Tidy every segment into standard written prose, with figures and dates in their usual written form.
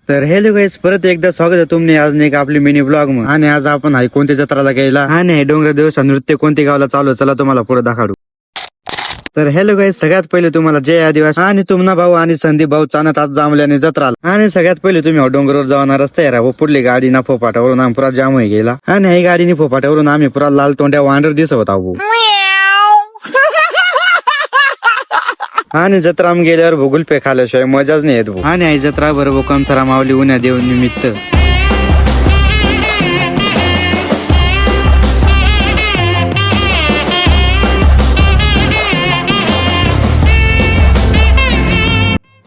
तर हेलो गाईस, परत एकदा स्वागत आहे तुम्ही आज नाही का आपली मिनी ब्लॉग मध्ये. आणि आज आपण आहे कोणत्या जत्राला गेला आणि डोंगर दिवसा नृत्य कोणत्या गावाला चालू आहे, चला तुम्हाला पुढे दाखवू. तर हेलो गाईस, सगळ्यात पहिले तुम्हाला जय आदिवासी आणि तुमना भाऊ आणि संदीप भाऊ चानत आज जांभल्याने जत्राला. आणि सगळ्यात पहिले तुम्ही डोंगरवर जाणार रस्ता आहे पुढली गाडी ना फोपाटावरून आम्ही पुरा जाम होई गेला. आणि ही गाडीने फोपाटावरून आम्ही पुरा लाल तोंड्या वांडर दिसत होता भाऊ. आणि जत्रा गेल्यावर भूगुल पे खाल्याशिवाय मजाच नाही येत भाऊ. आणि आई जत्रा बरोबर कमसरा मावली उन्हा देव निमित्त.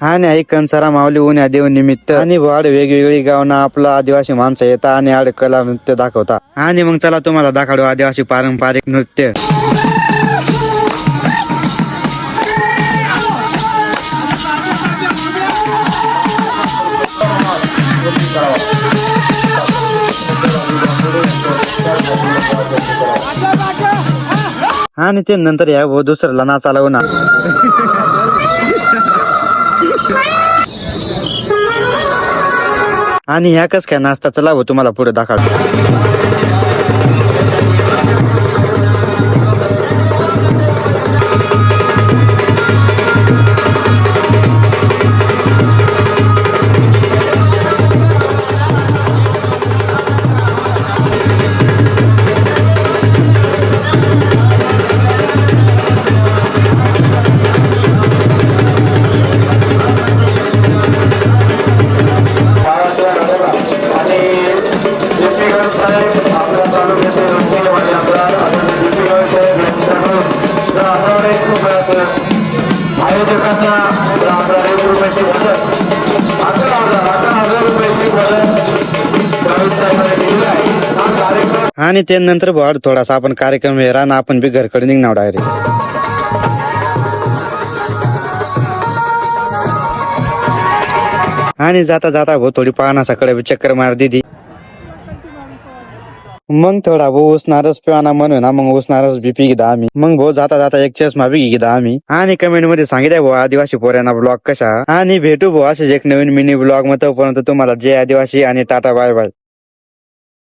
आणि आई कंसारा माऊली उन्हा देव निमित्त. आणि वाढ वेगवेगळी गावना आपला आदिवासी माणसं येतात आणि आड कला नृत्य दाखवता. आणि मग चला तुम्हाला दाखवू आदिवासी पारंपरिक नृत्य. आणि ते नंतर या व दुसऱ्याला नाचाला ना. आणि ह्या कस काय नाचता चला व तुम्हाला पुढे दाखवतो. आणि त्यानंतर भाड थोडासा आपण कार्यक्रम वेळा ना आपण बी घरकडे निघणार डायरेक्ट. आणि जाता जाता भाऊ थोडी पाहण्याकडे चक्कर मार दिदी. मग थोडा भाऊ उसणारच पिवाना म्हणून ना मग उसणारच बी पी घेदा आम्ही. मग भाऊ जाता जाता एक चष्मा बी घेदा आम्ही. आणि कमेंट मध्ये सांगितलं भाऊ आदिवासी पोऱ्यांना ब्लॉग कशा. आणि भेटू भाऊ असेच एक नवीन मिनी ब्लॉग मध्ये. तोपर्यंत तुम्हाला जय आदिवासी आणि टाटा बाय बाय.